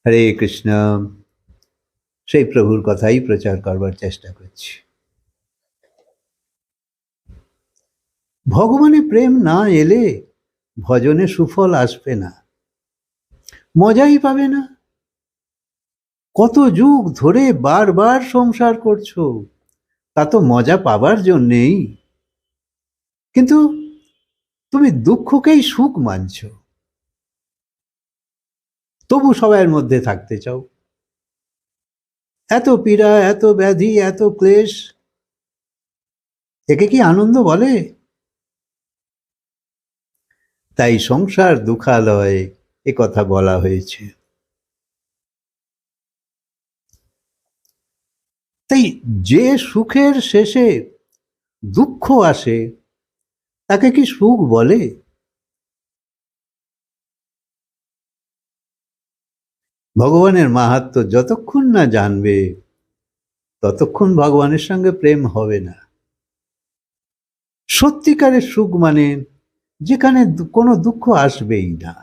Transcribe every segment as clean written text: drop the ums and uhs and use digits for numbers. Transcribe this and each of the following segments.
হরে কৃষ্ণ। সেই প্রভুর কথাই প্রচার করবার চেষ্টা করছি। ভগবানে প্রেম না এলে ভজনে সুফল আসবে না, মজাই পাবে না। কত যুগ ধরে বারবার সংসার করছো, তা তো মজা পাবার জন্যেই। কিন্তু তুমি দুঃখকেই সুখ মানছো, তবু সবার মধ্যে থাকতে চাও। এত পীড়া, এত ব্যাধি, এত ক্লেশ, একে কি আনন্দ বলে? তাই সংসার দুঃখালয় এ কথা বলা হয়েছে। তাই যে সুখের শেষে দুঃখ আসে তাকে কি সুখ বলে? ভগবানের মাহাত্ম্য যতক্ষণ না জানবে ততক্ষণ ভগবানের সঙ্গে প্রেম হবে না। সত্যিকারের সুখ মানে যেখানে কোনো দুঃখ আসবেই না,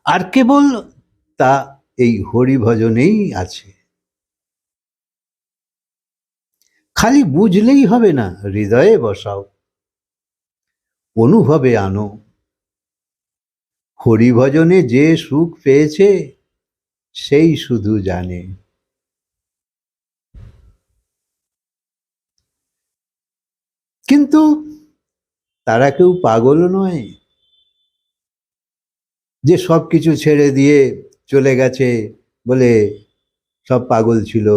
আর কেবল তা এই হরি ভজনেই আছে। খালি বুঝলেই হবে না, হৃদয়ে বসাও, অনুভবে আনো। হরি ভজনে যে সুখ পেয়েছে সেই শুধু জানে। কিন্তু তারা কেউ পাগল নয় যে সব কিছু ছেড়ে দিয়ে চলে গেছে বলে সব পাগল ছিল।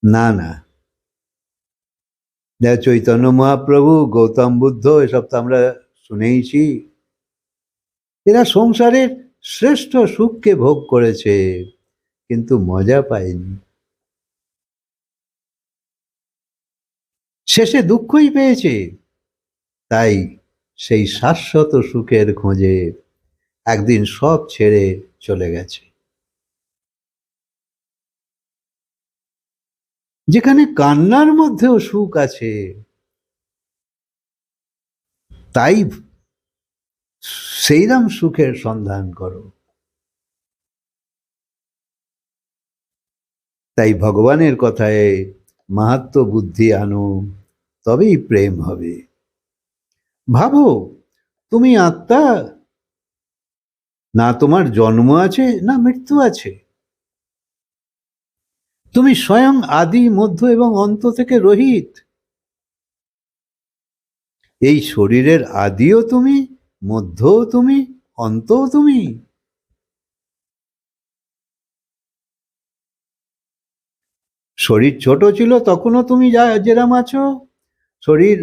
না না, চৈতন্য মহাপ্রভু, গৌতম বুদ্ধ, এসব তো আমরা শুনেইছি। এরা সংসারের শ্রেষ্ঠ সুখকে ভোগ করেছে কিন্তু মজা পায়নি, শেষে দুঃখই পেয়েছে। তাই সেই শাশ্বত সুখের খোঁজে একদিন সব ছেড়ে চলে গেছে, যেখানে কান্নার মধ্যেও সুখ আছে। তাই সেইরাম সুখের সন্ধান করো। তাই ভগবানের কথায় মাহাত্ম্য বুদ্ধি আনো, তবেই প্রেম হবে। ভাবো, তুমি আত্মা, না তোমার জন্ম আছে না মৃত্যু আছে। তুমি স্বয়ং আদি, মধ্য এবং অন্ত থেকে রহিত। এই শরীরের আদিও তুমি, মধ্যও তুমি, অন্তও তুমি। শরীর ছোট ছিল তখনও তুমি যেরাম আছো, শরীর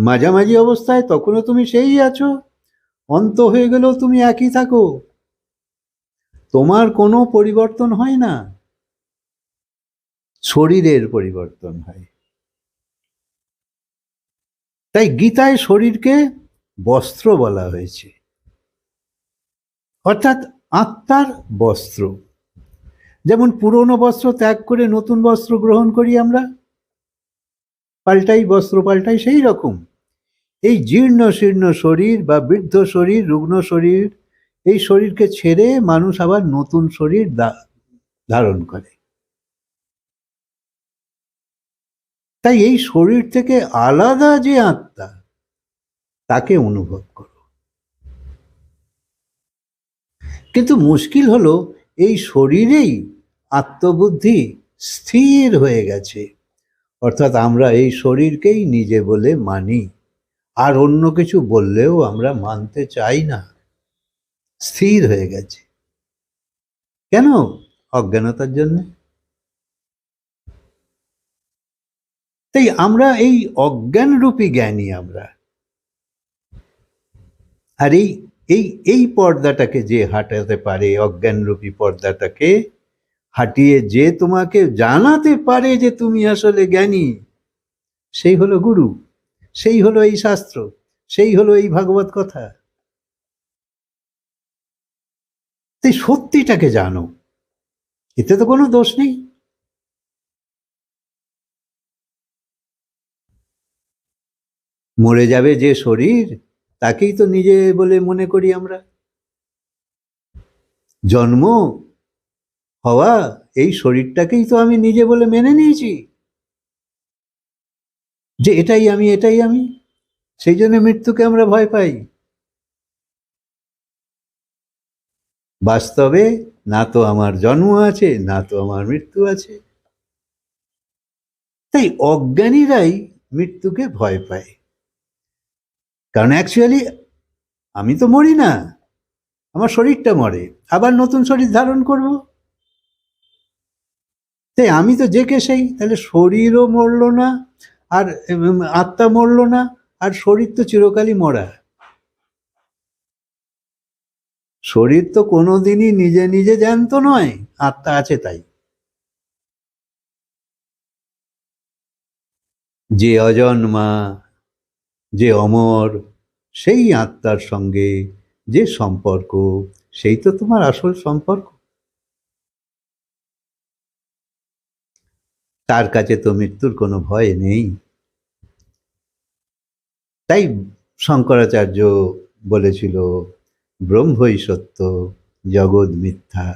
মাঝামাঝি অবস্থায় তখনও তুমি সেই আছো, অন্ত হয়ে গেলেও তুমি একই থাকো। তোমার কোনো পরিবর্তন হয় না, শরীরের পরিবর্তন হয়। তাই গীতায় শরীরকে বস্ত্র বলা হয়েছে, অর্থাৎ আত্মার বস্ত্র। যেমন পুরনো বস্ত্র ত্যাগ করে নতুন বস্ত্র গ্রহণ করি আমরা, পাল্টাই বস্ত্র পাল্টাই, সেই রকম এই জীর্ণ শীর্ণ শরীর বা বৃদ্ধ শরীর, রুগ্ন শরীর, এই শরীরকে ছেড়ে মানুষ আবার নতুন শরীর ধারণ করে। তাই এই শরীর থেকে আলাদা যে আত্মা, তাকে অনুভব করো। কিন্তু মুশকিল হলো এই শরীরেই আত্মবুদ্ধি স্থির হয়ে গেছে, অর্থাৎ আমরা এই শরীরকেই নিজে বলে মানি, আর অন্য কিছু বললেও আমরা মানতে চাই না। স্থির হয়ে গেছে কেন? অজ্ঞানতার জন্য। তাই আমরা এই অজ্ঞান রূপী জ্ঞানী আমরা। আর এই এই এই পর্দাটাকে যে হাঁটাতে পারে, অজ্ঞান রূপী পর্দাটাকে হাঁটিয়ে যে তোমাকে জানাতে পারে যে তুমি আসলে জ্ঞানী, সেই হলো গুরু, সেই হলো এই শাস্ত্র, সেই হলো এই ভাগবত কথা। তাই সত্যিটাকে জানো, এতে তো কোনো দোষ নেই। মরে যাবে যে শরীর, তাকেই তো নিজে বলে মনে করি আমরা। জন্ম হওয়া এই শরীরটাকেই তো আমি নিজে বলে মেনে নিয়েছি যে এটাই আমি, এটাই আমি। সেই জন্য মৃত্যুকে আমরা ভয় পাই। বাস্তবে না তো আমার জন্ম আছে, না তো আমার মৃত্যু আছে। তাই অজ্ঞানীরাই মৃত্যুকে ভয় পায়, কারণ অ্যাকচুয়ালি আমি তো মরি না, আমার শরীরটা মরে, আবার নতুন শরীর ধারণ করব। তাই আমি তো যে কে সেই, তাহলে শরীরও মরল না, আর আত্মা মরল না, আর শরীর তো চিরকালই মরা। শরীর তো কোনোদিনই নিজে নিজে জ্যান্ত নয়, আত্মা আছে তাই। যে অজন্মা, যে অমর, সেই আত্মার সঙ্গে যে সম্পর্ক, সেই তো তোমার আসল সম্পর্ক। তার কাছে তো মৃত্যুর কোনো ভয় নেই। তাই শঙ্করাচার্য বলেছিল, ব্রহ্মই সত্য, জগৎ মিথ্যা।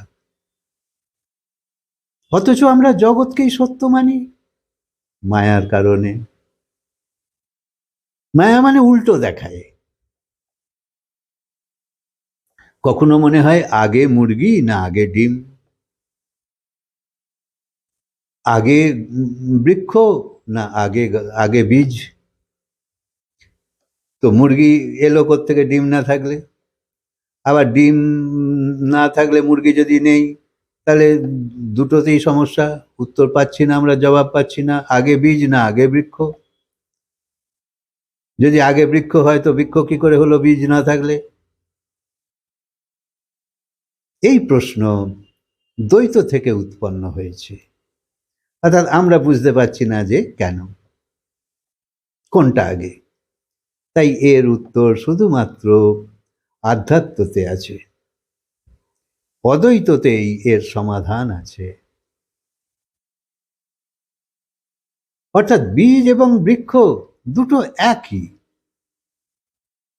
অথচ আমরা জগৎকেই সত্য মানি মায়ার কারণে। মায়া মানে উল্টো দেখায়। কখনো মনে হয় আগে মুরগি না আগে ডিম, আগে বৃক্ষ না আগে আগে বীজ। তো মুরগি এলো কোত্থেকে ডিম না থাকলে, আবার ডিম না থাকলে মুরগি যদি নেই, তাহলে দুটোতেই সমস্যা, উত্তর পাচ্ছি না আমরা, জবাব পাচ্ছি না, আগে বীজ না আগে বৃক্ষ। যদি আগে বৃক্ষ হয় তো বৃক্ষ কি করে হলো বীজ না থাকলে? এই প্রশ্ন দ্বৈত থেকে উৎপন্ন হয়েছে, অর্থাৎ আমরা বুঝতে পারছি না যে কেন, কোনটা আগে। তাই এর উত্তর শুধুমাত্র আধ্যাত্মতে আছে, অদ্বৈততেই এর সমাধান আছে। অর্থাৎ বীজ এবং বৃক্ষ দুটো একই।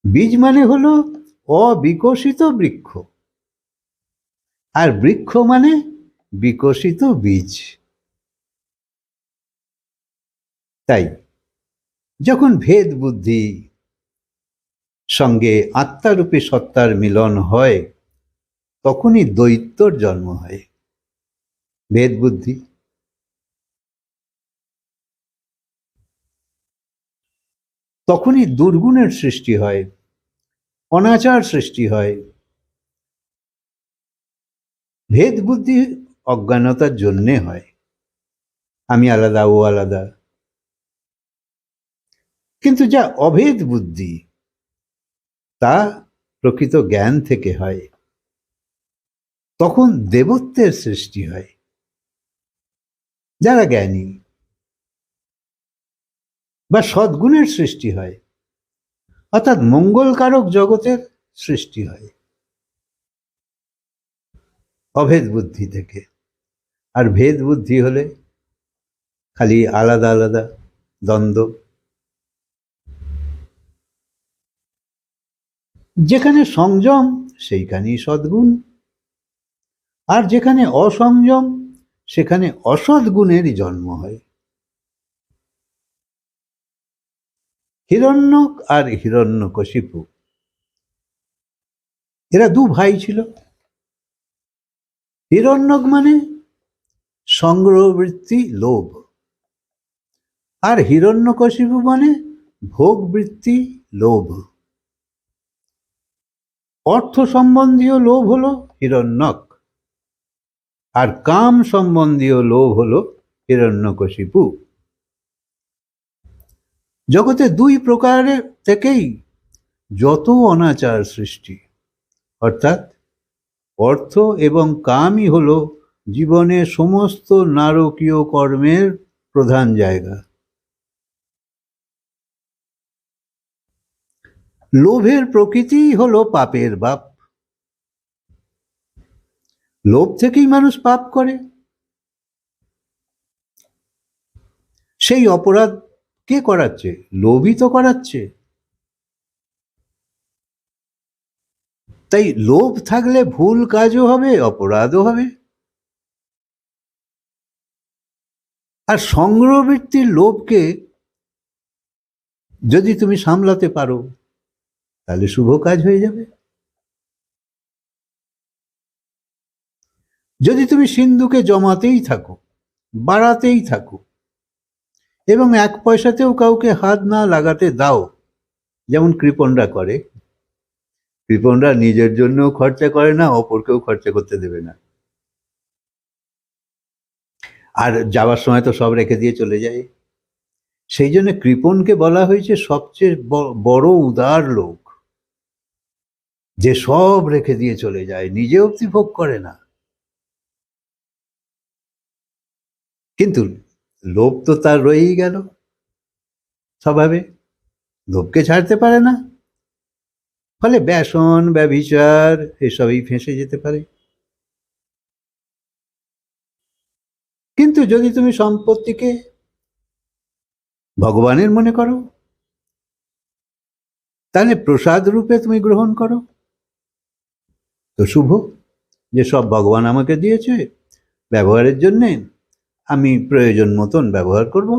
বীজ মানে হলো অবিকশিত বৃক্ষ, আর বৃক্ষ মানে বিকশিত বীজ। তাই যখন ভেদ বুদ্ধি সঙ্গে আত্মারূপী সত্তার মিলন হয়, তখনই দ্বৈতর জন্ম হয়। ভেদ বুদ্ধি, তখনই দুর্গুণের সৃষ্টি হয়, অনাচার সৃষ্টি হয়। ভেদ বুদ্ধি অজ্ঞানতার জন্যে হয়, আমি আলাদা ও আলাদা। কিন্তু যা অভেদ বুদ্ধি, তা প্রকৃত জ্ঞান থেকে হয়। তখন দেবত্বের সৃষ্টি হয়, যারা জ্ঞানী, বা সদ্গুণের সৃষ্টি হয়, অর্থাৎ মঙ্গলকারক জগতের সৃষ্টি হয় অভেদ বুদ্ধি থেকে। আর ভেদ বুদ্ধি হলে খালি আলাদা আলাদা দ্বন্দ্ব। যেখানে সংযম সেইখানেই সদ্গুণ, আর যেখানে অসংযম সেখানে অসদ্গুণেরই জন্ম হয়। হিরণ্যক আর হিরণ্যকশিপু, এরা দু ভাই ছিল। হিরণ্যক মানে সংগ্রহবৃত্তি, লোভ, আর হিরণ্যকশিপু মানে ভোগবৃত্তি, লোভ। অর্থ সম্বন্ধীয় লোভ হলো হিরণ্যক, আর কাম সম্বন্ধীয় লোভ হলো হিরণ্যকশিপু। জগতে দুই প্রকারের থেকেই যত অনাচার সৃষ্টি, অর্থাৎ অর্থ এবং কামই হলো জীবনের সমস্ত নারকীয় কর্মের প্রধান জায়গা। লোভের প্রকৃতিই হলো পাপের বাপ। লোভ থেকেই মানুষ পাপ করে। সেই অপরাধ কে করাচ্ছে? লোভই তো করাচ্ছে। তাই লোভ থাকলে ভুল কাজও হবে, অপরাধও হবে। আর সংগ্রহবৃত্তির লোভকে যদি তুমি সামলাতে পারো তাহলে শুভ কাজ হয়ে যাবে। যদি তুমি সিন্ধুকে জমাতেই থাকো, বাড়াতেই থাকো, এবং এক পয়সাতেও কাউকে হাত না লাগাতে দাও, যেমন কৃপণরা করে। কৃপণরা নিজের জন্যও খরচা করে না, অপরকেও খরচা করতে দেবে না, আর যাওয়ার সময় তো সব রেখে দিয়ে চলে যায়। সেই জন্য কৃপণকে বলা হয়েছে সবচেয়ে বড় উদার লোক, যে সব রেখে দিয়ে চলে যায়, নিজে অবধি ভোগ করে না। কিন্তু লোভ তো তার রয়েই গেল স্বভাবে, লোভকে ছাড়তে পারে না, ফলে ব্যসন ব্যভিচার এসবই ফেঁসে যেতে পারে। কিন্তু যদি তুমি সম্পত্তিকে ভগবানের মনে করো, তাহলে প্রসাদ রূপে তুমি গ্রহণ করো, তো শুভ, যে সব ভগবান আমাকে দিয়েছে ব্যবহারের জন্যে, আমি প্রয়োজন মতন ব্যবহার করব,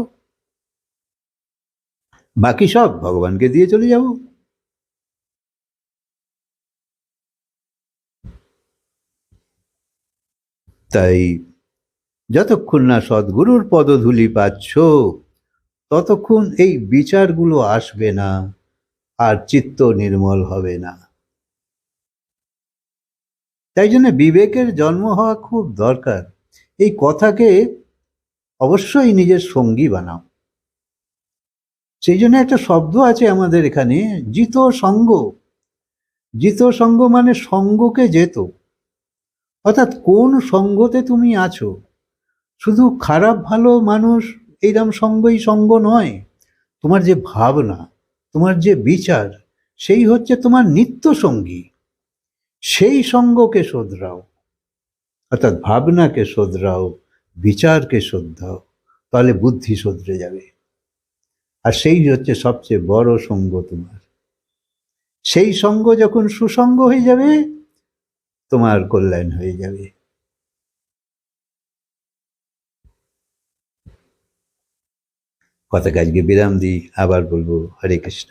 বাকি সব ভগবানকে দিয়ে চলে যাব। তাই যতক্ষণ না সদ্গুরুর পদধূলি পাচ্ছ ততক্ষণ এই বিচারগুলো আসবে না, আর চিত্ত নির্মল হবে না। তাই জন্য বিবেকের জন্ম হওয়া খুব দরকার। এই কথাকে অবশ্যই নিজের সঙ্গী বানাও। সেই জন্য একটা শব্দ আছে আমাদের এখানে, জিত সঙ্গ। জিত সঙ্গ মানে সঙ্গকে যেত, অর্থাৎ কোন সঙ্গতে তুমি আছো। শুধু খারাপ ভালো মানুষ এইরকম সঙ্গই সঙ্গ নয়, তোমার যে ভাবনা, তোমার যে বিচার, সেই হচ্ছে তোমার নিত্য সঙ্গী। সেই সঙ্গকে শোধরাও, অর্থাৎ ভাবনাকে শোধরাও, বিচারকে শোধরাও, তাহলে বুদ্ধি শোধরে যাবে। আর সেই হচ্ছে সবচেয়ে বড় সঙ্গ তোমার। সেই সঙ্গ যখন সুসঙ্গ হয়ে যাবে, তোমার কল্যাণ হয়ে যাবে। কথাকে আজকে বিরাম দিই, আবার বলবো হরে কৃষ্ণ।